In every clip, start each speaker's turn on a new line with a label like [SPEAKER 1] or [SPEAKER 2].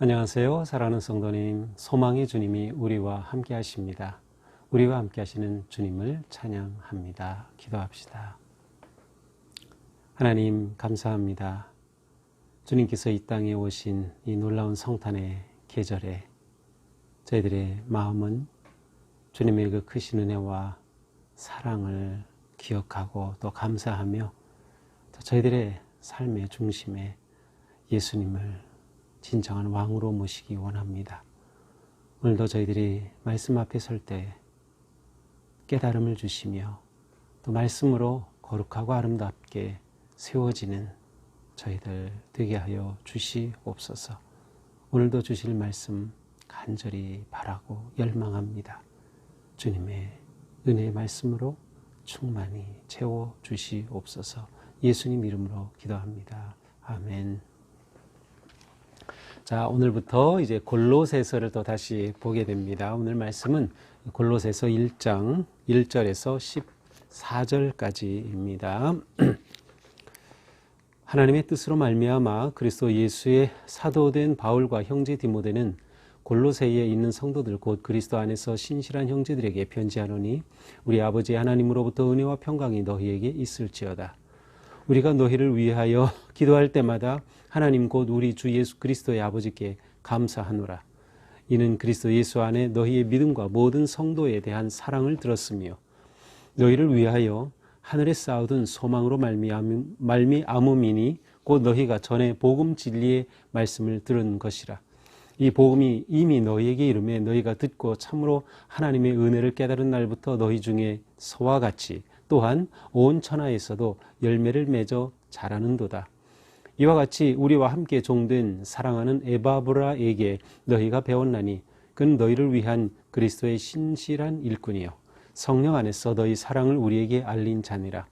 [SPEAKER 1] 안녕하세요. 사랑하는 성도님, 소망의 주님이 우리와 함께 하십니다. 우리와 함께 하시는 주님을 찬양합니다. 기도합시다. 하나님 감사합니다. 주님께서 이 땅에 오신 이 놀라운 성탄의 계절에 저희들의 마음은 주님의 그 크신 은혜와 사랑을 기억하고 또 감사하며 저희들의 삶의 중심에 예수님을 진정한 왕으로 모시기 원합니다. 오늘도 저희들이 말씀 앞에 설 때 깨달음을 주시며 또 말씀으로 거룩하고 아름답게 세워지는 저희들 되게 하여 주시옵소서. 오늘도 주실 말씀 간절히 바라고 열망합니다. 주님의 은혜의 말씀으로 충만히 채워 주시옵소서. 예수님 이름으로 기도합니다. 아멘. 자, 오늘부터 이제 골로새서를 또 다시 보게 됩니다. 오늘 말씀은 골로새서 1장 1절에서 14절까지입니다. 하나님의 뜻으로 말미암아 그리스도 예수의 사도된 바울과 형제 디모데는 골로새에 있는 성도들 곧 그리스도 안에서 신실한 형제들에게 편지하노니 우리 아버지 하나님으로부터 은혜와 평강이 너희에게 있을지어다. 우리가 너희를 위하여 기도할 때마다 하나님 곧 우리 주 예수 그리스도의 아버지께 감사하노라. 이는 그리스도 예수 안에 너희의 믿음과 모든 성도에 대한 사랑을 들었으며 너희를 위하여 하늘에 쌓아둔 소망으로 말미암음이니 곧 너희가 전에 복음 진리의 말씀을 들은 것이라. 이 복음이 이미 너희에게 이르매 너희가 듣고 참으로 하나님의 은혜를 깨달은 날부터 너희 중에 서와 같이 또한 온 천하에서도 열매를 맺어 자라는도다. 이와 같이 우리와 함께 종된 사랑하는 에바브라에게 너희가 배웠나니 그는 너희를 위한 그리스도의 신실한 일꾼이요 성령 안에서 너희 사랑을 우리에게 알린 자니라.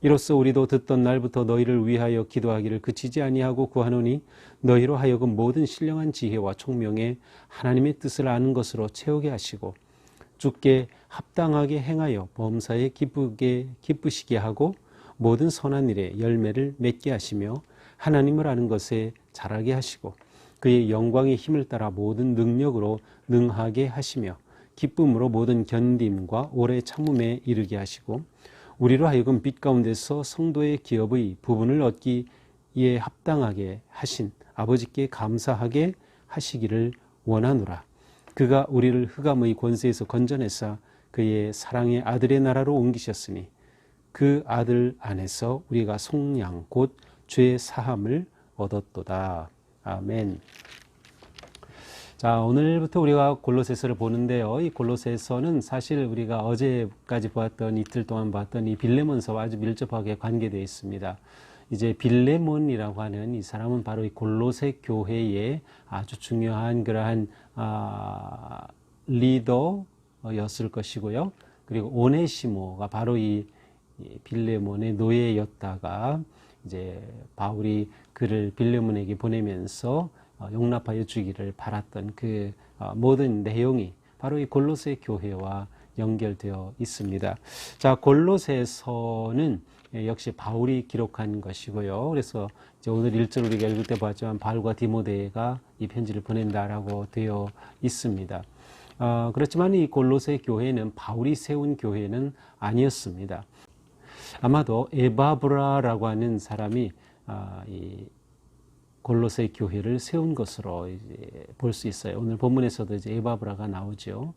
[SPEAKER 1] 이로써 우리도 듣던 날부터 너희를 위하여 기도하기를 그치지 아니하고 구하노니 너희로 하여금 모든 신령한 지혜와 총명에 하나님의 뜻을 아는 것으로 채우게 하시고 주께 합당하게 행하여 범사에 기쁘시게 하고 모든 선한 일에 열매를 맺게 하시며 하나님을 아는 것에 자라게 하시고 그의 영광의 힘을 따라 모든 능력으로 능하게 하시며 기쁨으로 모든 견딤과 오래 참음에 이르게 하시고 우리로 하여금 빛 가운데서 성도의 기업의 부분을 얻기에 합당하게 하신 아버지께 감사하게 하시기를 원하노라. 그가 우리를 흑암의 권세에서 건져내사 그의 사랑의 아들의 나라로 옮기셨으니 그 아들 안에서 우리가 속량 곧 죄 사함을 얻었도다. 아멘. 자, 오늘부터 우리가 골로새서를 보는데요. 이 골로새서는 사실 우리가 어제까지 보았던 이틀 동안 보았던 이 빌레몬서와 아주 밀접하게 관계되어 있습니다. 이제 빌레몬이라고 하는 이 사람은 바로 이 골로새 교회의 아주 중요한 그러한 리더였을 것이고요. 그리고 오네시모가 바로 이 빌레몬의 노예였다가 이제 바울이 그를 빌레몬에게 보내면서 용납하여 주기를 바랐던 그 모든 내용이 바로 이 골로새 교회와 연결되어 있습니다. 자, 골로새서는 역시 바울이 기록한 것이고요. 그래서 이제 오늘 1절 우리가 읽을 때 봤지만 바울과 디모데가 이 편지를 보낸다라고 되어 있습니다. 그렇지만 이 골로새 교회는 바울이 세운 교회는 아니었습니다. 아마도 에바브라라고 하는 사람이 이 골로새 교회를 세운 것으로 볼 수 있어요. 오늘 본문에서도 이제 에바브라가 나오죠.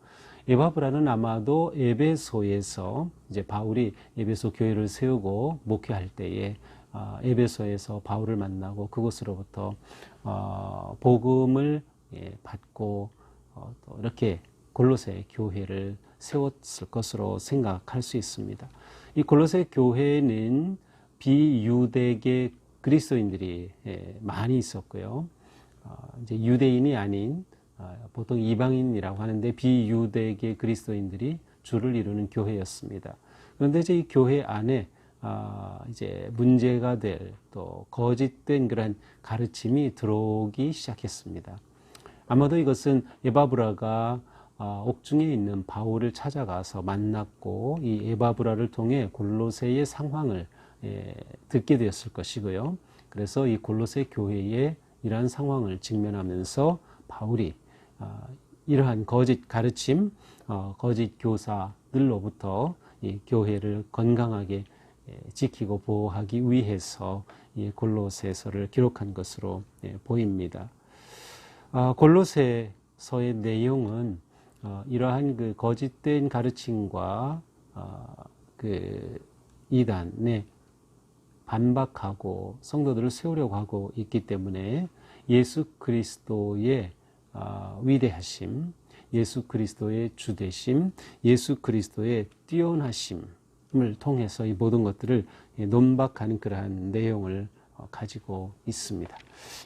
[SPEAKER 1] 에바브라는 아마도 에베소에서 이제 바울이 에베소 교회를 세우고 목회할 때에 에베소에서 바울을 만나고 그곳으로부터 복음을 받고 또 이렇게 골로새 교회를 세웠을 것으로 생각할 수 있습니다. 이 골로새 교회는 비유대계 그리스도인들이 많이 있었고요. 이제 유대인이 아닌 보통 이방인이라고 하는데 비유대계 그리스도인들이 주를 이루는 교회였습니다. 그런데 이제 이 교회 안에 이제 문제가 될 또 거짓된 그런 가르침이 들어오기 시작했습니다. 아마도 이것은 에바브라가 옥중에 있는 바울을 찾아가서 만났고 이 에바브라를 통해 골로새의 상황을 듣게 되었을 것이고요. 그래서 이 골로새 교회에 이러한 상황을 직면하면서 바울이 이러한 거짓 가르침, 거짓 교사들로부터 이 교회를 건강하게 지키고 보호하기 위해서 이 골로새서를 기록한 것으로 보입니다. 골로새서의 내용은 이러한 그 거짓된 가르침과 그 이단에 반박하고 성도들을 세우려고 하고 있기 때문에 예수 그리스도의 위대하심, 예수 그리스도의 주되심, 예수 그리스도의 뛰어나심을 통해서 이 모든 것들을 논박하는 그러한 내용을 가지고 있습니다.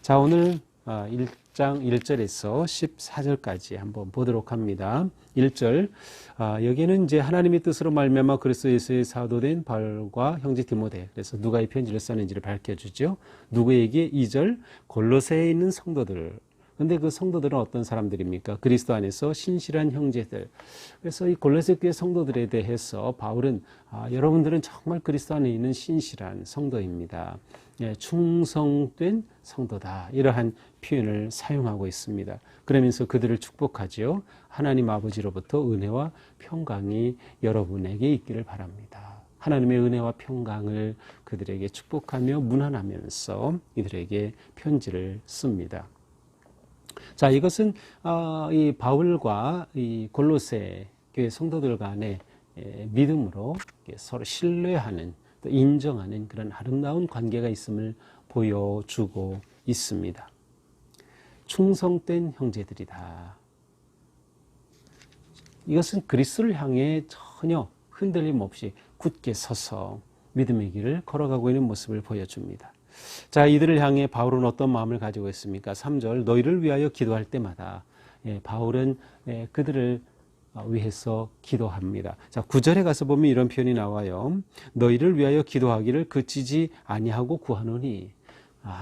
[SPEAKER 1] 자, 오늘 1장 1절에서 14절까지 한번 보도록 합니다. 1절, 여기는 이제 하나님의 뜻으로 말미암아 그리스도 예수의 사도된 바울과 형제 디모데, 그래서 누가 이 편지를 썼는지를 밝혀주죠. 누구에게? 2절, 골로새에 있는 성도들. 근데 그 성도들은 어떤 사람들입니까? 그리스도 안에서 신실한 형제들. 그래서 이 골로새 교회 성도들에 대해서 바울은 여러분들은 정말 그리스도 안에 있는 신실한 성도입니다. 충성된 성도다. 이러한 표현을 사용하고 있습니다. 그러면서 그들을 축복하지요. 하나님 아버지로부터 은혜와 평강이 여러분에게 있기를 바랍니다. 하나님의 은혜와 평강을 그들에게 축복하며 문안하면서 이들에게 편지를 씁니다. 자, 이것은 이 바울과 이 골로새 교회 성도들 간의 믿음으로 서로 신뢰하는, 또 인정하는 그런 아름다운 관계가 있음을 보여주고 있습니다. 충성된 형제들이다. 이것은 그리스도를 향해 전혀 흔들림 없이 굳게 서서 믿음의 길을 걸어가고 있는 모습을 보여줍니다. 자, 이들을 향해 바울은 어떤 마음을 가지고 있습니까? 3절, 너희를 위하여 기도할 때마다 바울은 그들을 위해서 기도합니다. 자, 9절에 가서 보면 이런 표현이 나와요. 너희를 위하여 기도하기를 그치지 아니하고 구하노니.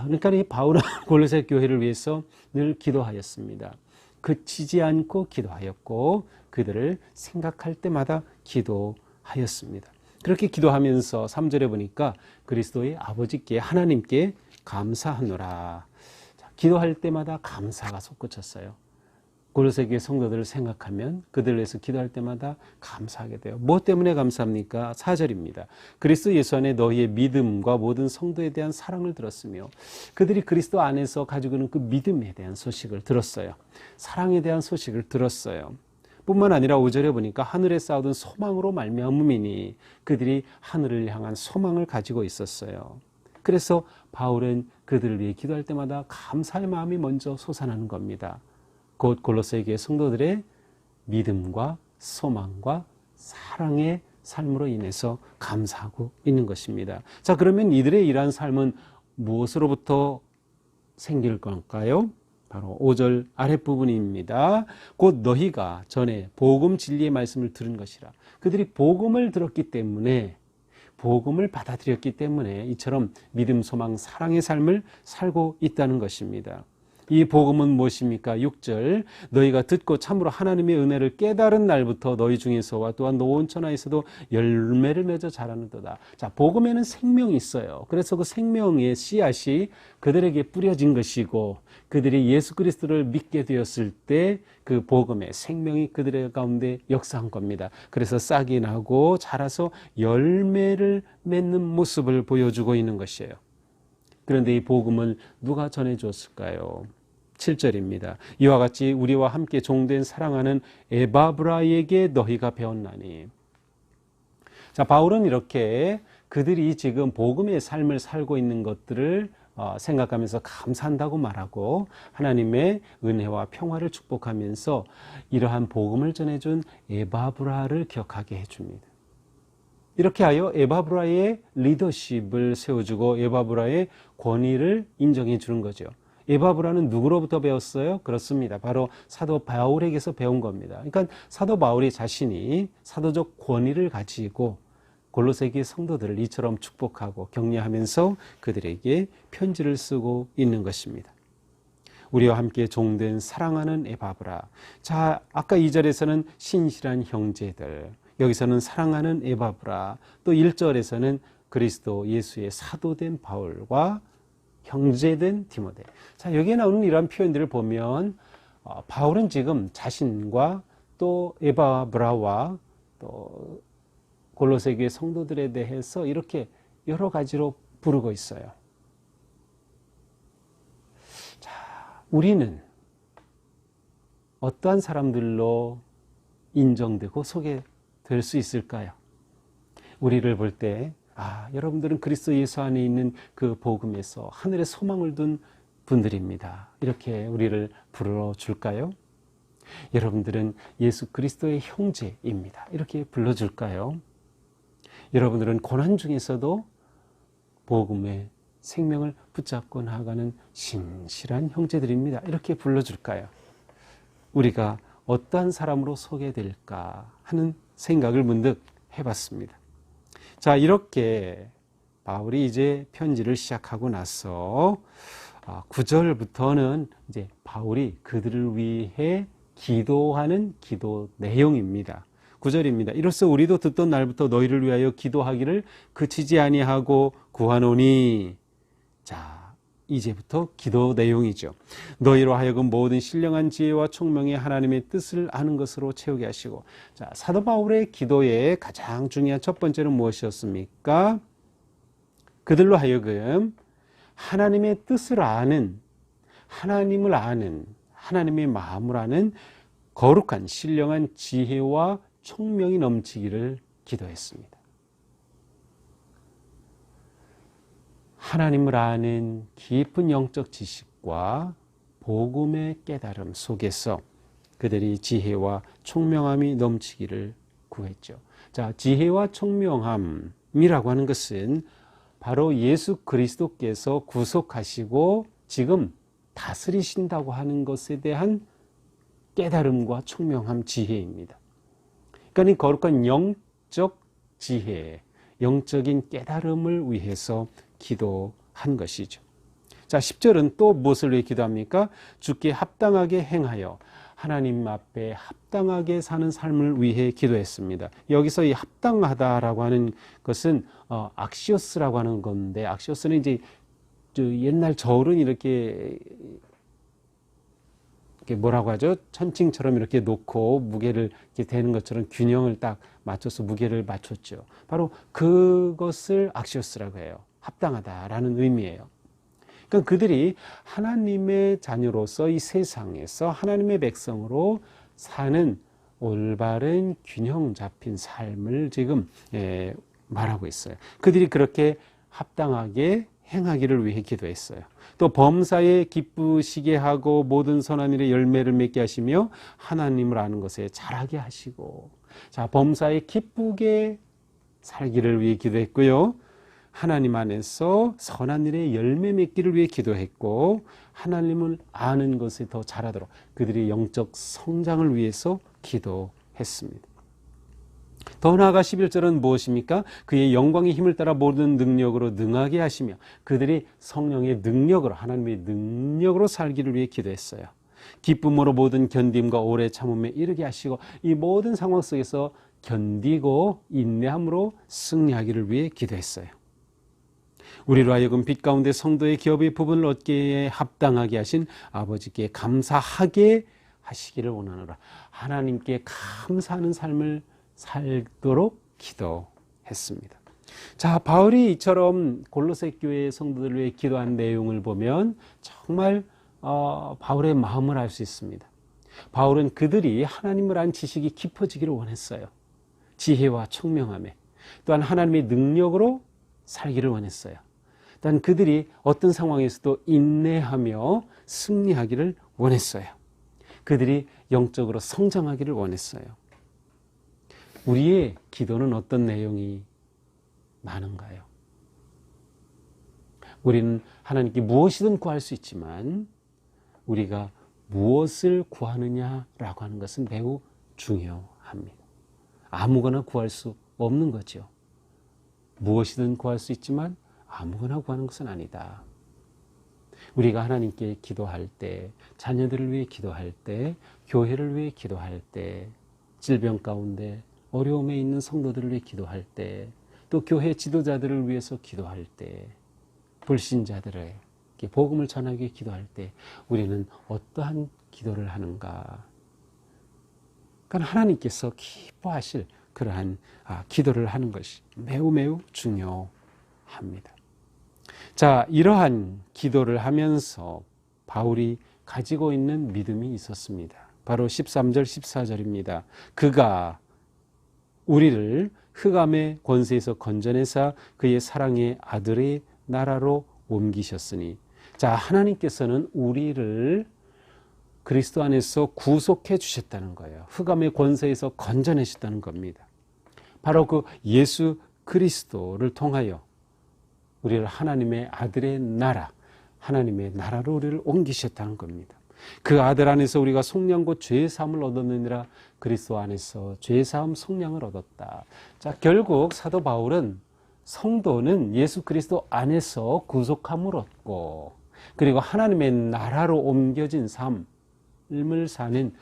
[SPEAKER 1] 그러니까 이 바울은 골로새 교회를 위해서 늘 기도하였습니다. 그치지 않고 기도하였고 그들을 생각할 때마다 기도하였습니다. 그렇게 기도하면서 3절에 보니까 그리스도의 아버지께 하나님께 감사하노라. 자, 기도할 때마다 감사가 솟구쳤어요. 골로새 교회 성도들을 생각하면 그들을 위해서 기도할 때마다 감사하게 돼요. 무엇 때문에 감사합니까? 4절입니다. 그리스도 예수 안에 너희의 믿음과 모든 성도에 대한 사랑을 들었으며 그들이 그리스도 안에서 가지고 있는 그 믿음에 대한 소식을 들었어요. 사랑에 대한 소식을 들었어요. 뿐만 아니라 5절에 보니까 하늘에 쌓아둔 소망으로 말미암음이니 그들이 하늘을 향한 소망을 가지고 있었어요. 그래서 바울은 그들을 위해 기도할 때마다 감사의 마음이 먼저 솟아나는 겁니다. 곧 골로새 교회 성도들의 믿음과 소망과 사랑의 삶으로 인해서 감사하고 있는 것입니다. 자, 그러면 이들의 이러한 삶은 무엇으로부터 생길 걸까요? 바로 5절 아랫부분입니다. 곧 너희가 전에 복음 진리의 말씀을 들은 것이라. 그들이 복음을 들었기 때문에, 복음을 받아들였기 때문에 이처럼 믿음, 소망, 사랑의 삶을 살고 있다는 것입니다. 이 복음은 무엇입니까? 6절, 너희가 듣고 참으로 하나님의 은혜를 깨달은 날부터 너희 중에서와 또한 노원천하에서도 열매를 맺어 자라는도다. 자, 복음에는 생명이 있어요. 그래서 그 생명의 씨앗이 그들에게 뿌려진 것이고 그들이 예수 그리스도를 믿게 되었을 때 그 복음의 생명이 그들의 가운데 역사한 겁니다. 그래서 싹이 나고 자라서 열매를 맺는 모습을 보여주고 있는 것이에요. 그런데 이 복음을 누가 전해주었을까요? 7절입니다. 이와 같이 우리와 함께 종된 사랑하는 에바브라에게 너희가 배웠나니. 자, 바울은 이렇게 그들이 지금 복음의 삶을 살고 있는 것들을 생각하면서 감사한다고 말하고 하나님의 은혜와 평화를 축복하면서 이러한 복음을 전해준 에바브라를 기억하게 해줍니다. 이렇게 하여 에바브라의 리더십을 세워주고 에바브라의 권위를 인정해 주는 거죠. 에바브라는 누구로부터 배웠어요? 그렇습니다. 바로 사도 바울에게서 배운 겁니다. 그러니까 사도 바울이 자신이 사도적 권위를 가지고 골로새 교회 성도들을 이처럼 축복하고 격려하면서 그들에게 편지를 쓰고 있는 것입니다. 우리와 함께 종된 사랑하는 에바브라. 자, 아까 2절에서는 신실한 형제들, 여기서는 사랑하는 에바브라, 또 1절에서는 그리스도 예수의 사도된 바울과 형제된 디모데. 자, 여기에 나오는 이러한 표현들을 보면 바울은 지금 자신과 또 에바브라와 또 골로새 교회 성도들에 대해서 이렇게 여러 가지로 부르고 있어요. 자, 우리는 어떠한 사람들로 인정되고 소개될 수 있을까요? 우리를 볼 때 여러분들은 그리스도 예수 안에 있는 그 복음에서 하늘의 소망을 둔 분들입니다. 이렇게 우리를 불러줄까요? 여러분들은 예수 그리스도의 형제입니다. 이렇게 불러줄까요? 여러분들은 고난 중에서도 복음의 생명을 붙잡고 나아가는 신실한 형제들입니다. 이렇게 불러줄까요? 우리가 어떠한 사람으로 소개될까 하는 생각을 문득 해봤습니다. 자, 이렇게 바울이 이제 편지를 시작하고 나서 9절부터는 이제 바울이 그들을 위해 기도하는 기도 내용입니다. 9절입니다. 이로써 우리도 듣던 날부터 너희를 위하여 기도하기를 그치지 아니하고 구하노니. 자, 이제부터 기도 내용이죠. 너희로 하여금 모든 신령한 지혜와 총명의 하나님의 뜻을 아는 것으로 채우게 하시고. 자, 사도 바울의 기도의 가장 중요한 첫 번째는 무엇이었습니까? 그들로 하여금 하나님의 뜻을 아는, 하나님을 아는, 하나님의 마음을 아는 거룩한 신령한 지혜와 총명이 넘치기를 기도했습니다. 하나님을 아는 깊은 영적 지식과 복음의 깨달음 속에서 그들이 지혜와 총명함이 넘치기를 구했죠. 자, 지혜와 총명함이라고 하는 것은 바로 예수 그리스도께서 구속하시고 지금 다스리신다고 하는 것에 대한 깨달음과 총명함, 지혜입니다. 그러니까 이 거룩한 영적 지혜, 영적인 깨달음을 위해서 기도한 것이죠. 자, 10절은 또 무엇을 위해 기도합니까? 주께 합당하게 행하여 하나님 앞에 합당하게 사는 삶을 위해 기도했습니다. 여기서 이 합당하다라고 하는 것은 악시오스라고 하는 건데, 악시오스는 이제 옛날 저울은 이렇게 뭐라고 하죠? 천칭처럼 이렇게 놓고 무게를 이렇게 대는 것처럼 균형을 딱 맞춰서 무게를 맞췄죠. 바로 그것을 악시오스라고 해요. 합당하다라는 의미예요. 그러니까 그들이 하나님의 자녀로서 이 세상에서 하나님의 백성으로 사는 올바른 균형 잡힌 삶을 지금 말하고 있어요. 그들이 그렇게 합당하게 행하기를 위해 기도했어요. 또 범사에 기쁘시게 하고 모든 선한 일에 열매를 맺게 하시며 하나님을 아는 것에 잘하게 하시고. 자, 범사에 기쁘게 살기를 위해 기도했고요. 하나님 안에서 선한 일에 열매 맺기를 위해 기도했고, 하나님을 아는 것에 더 잘하도록 그들의 영적 성장을 위해서 기도했습니다. 더 나아가 11절은 무엇입니까? 그의 영광의 힘을 따라 모든 능력으로 능하게 하시며 그들이 성령의 능력으로, 하나님의 능력으로 살기를 위해 기도했어요. 기쁨으로 모든 견딤과 오래 참음에 이르게 하시고, 이 모든 상황 속에서 견디고 인내함으로 승리하기를 위해 기도했어요. 우리로 하여금 빛 가운데 성도의 기업의 부분을 얻기에 합당하게 하신 아버지께 감사하게 하시기를 원하노라. 하나님께 감사하는 삶을 살도록 기도했습니다. 자, 바울이 이처럼 골로새 교회 성도들을 위해 기도한 내용을 보면 정말 바울의 마음을 알 수 있습니다. 바울은 그들이 하나님을 안 지식이 깊어지기를 원했어요. 지혜와 총명함에, 또한 하나님의 능력으로 살기를 원했어요. 또한 그들이 어떤 상황에서도 인내하며 승리하기를 원했어요. 그들이 영적으로 성장하기를 원했어요. 우리의 기도는 어떤 내용이 많은가요? 우리는 하나님께 무엇이든 구할 수 있지만 우리가 무엇을 구하느냐라고 하는 것은 매우 중요합니다. 아무거나 구할 수 없는 거죠. 무엇이든 구할 수 있지만 아무거나 구하는 것은 아니다. 우리가 하나님께 기도할 때, 자녀들을 위해 기도할 때, 교회를 위해 기도할 때, 질병 가운데 어려움에 있는 성도들을 위해 기도할 때, 또 교회 지도자들을 위해서 기도할 때, 불신자들의 복음을 전하기 위해 기도할 때 우리는 어떠한 기도를 하는가? 그러니까 하나님께서 기뻐하실 그러한 기도를 하는 것이 매우 매우 중요합니다. 자, 이러한 기도를 하면서 바울이 가지고 있는 믿음이 있었습니다. 바로 13절 14절입니다. 그가 우리를 흑암의 권세에서 건져내사 그의 사랑의 아들의 나라로 옮기셨으니, 자, 하나님께서는 우리를 그리스도 안에서 구속해 주셨다는 거예요. 흑암의 권세에서 건져내셨다는 겁니다. 바로 그 예수 그리스도를 통하여 우리를 하나님의 아들의 나라, 하나님의 나라로 우리를 옮기셨다는 겁니다. 그 아들 안에서 우리가 속량 곧 죄사함을 얻었느니라. 그리스도 안에서 죄사함 속량을 얻었다. 자, 결국 사도 바울은 성도는 예수 그리스도 안에서 구속함을 얻고, 그리고 하나님의 나라로 옮겨진 삶을 사는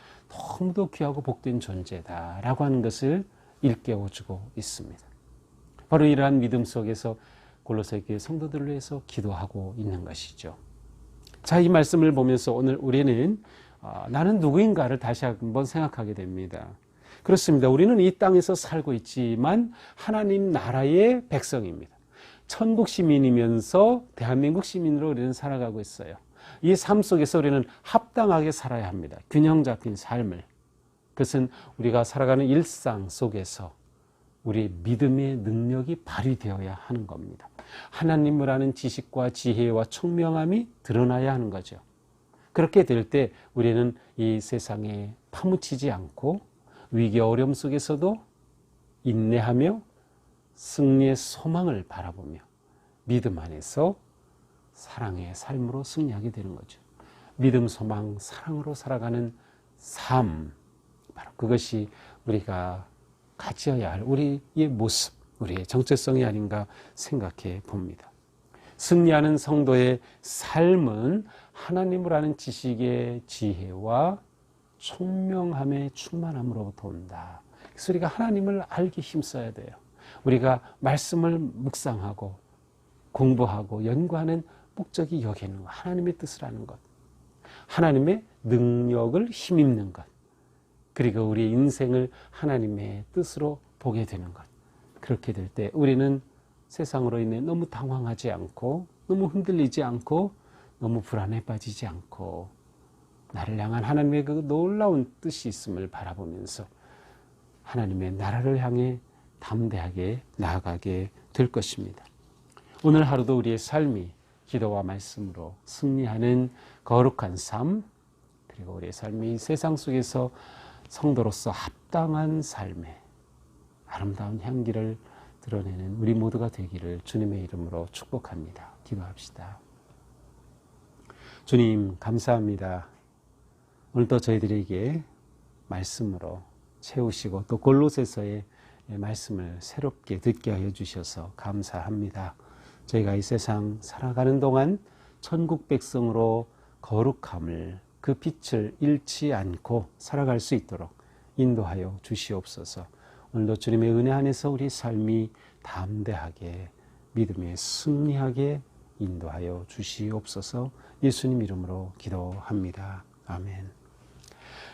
[SPEAKER 1] 너무도 귀하고 복된 존재다라고 하는 것을 일깨워주고 있습니다. 바로 이러한 믿음 속에서 골로새 교회 성도들을 위해서 기도하고 있는 것이죠. 자, 이 말씀을 보면서 오늘 우리는 나는 누구인가를 다시 한번 생각하게 됩니다. 그렇습니다. 우리는 이 땅에서 살고 있지만 하나님 나라의 백성입니다. 천국 시민이면서 대한민국 시민으로 우리는 살아가고 있어요. 이 삶 속에서 우리는 합당하게 살아야 합니다. 균형 잡힌 삶을. 그것은 우리가 살아가는 일상 속에서 우리의 믿음의 능력이 발휘되어야 하는 겁니다. 하나님을 아는 지식과 지혜와 총명함이 드러나야 하는 거죠. 그렇게 될 때 우리는 이 세상에 파묻히지 않고 위기 어려움 속에서도 인내하며 승리의 소망을 바라보며 믿음 안에서 사랑의 삶으로 승리하게 되는 거죠. 믿음, 소망, 사랑으로 살아가는 삶, 바로 그것이 우리가 가져야 할 우리의 모습, 우리의 정체성이 아닌가 생각해 봅니다. 승리하는 성도의 삶은 하나님을 아는 지식의 지혜와 총명함의 충만함으로부터 온다. 그래서 우리가 하나님을 알기 힘써야 돼요. 우리가 말씀을 묵상하고 공부하고 연구하는 목적이 여기 있는 것, 하나님의 뜻을 아는 것, 하나님의 능력을 힘입는 것, 그리고 우리의 인생을 하나님의 뜻으로 보게 되는 것. 그렇게 될 때 우리는 세상으로 인해 너무 당황하지 않고, 너무 흔들리지 않고, 너무 불안에 빠지지 않고, 나를 향한 하나님의 그 놀라운 뜻이 있음을 바라보면서 하나님의 나라를 향해 담대하게 나아가게 될 것입니다. 오늘 하루도 우리의 삶이 기도와 말씀으로 승리하는 거룩한 삶, 그리고 우리의 삶이 세상 속에서 성도로서 합당한 삶의 아름다운 향기를 드러내는 우리 모두가 되기를 주님의 이름으로 축복합니다. 기도합시다. 주님, 감사합니다. 오늘도 저희들에게 말씀으로 채우시고 또 골로새서의 말씀을 새롭게 듣게 하여 주셔서 감사합니다. 저희가 이 세상 살아가는 동안 천국 백성으로 거룩함을, 그 빛을 잃지 않고 살아갈 수 있도록 인도하여 주시옵소서. 오늘도 주님의 은혜 안에서 우리 삶이 담대하게 믿음에 승리하게 인도하여 주시옵소서. 예수님 이름으로 기도합니다. 아멘.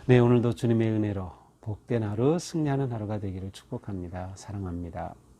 [SPEAKER 1] 네, 오늘도 주님의 은혜로 복된 하루, 승리하는 하루가 되기를 축복합니다. 사랑합니다.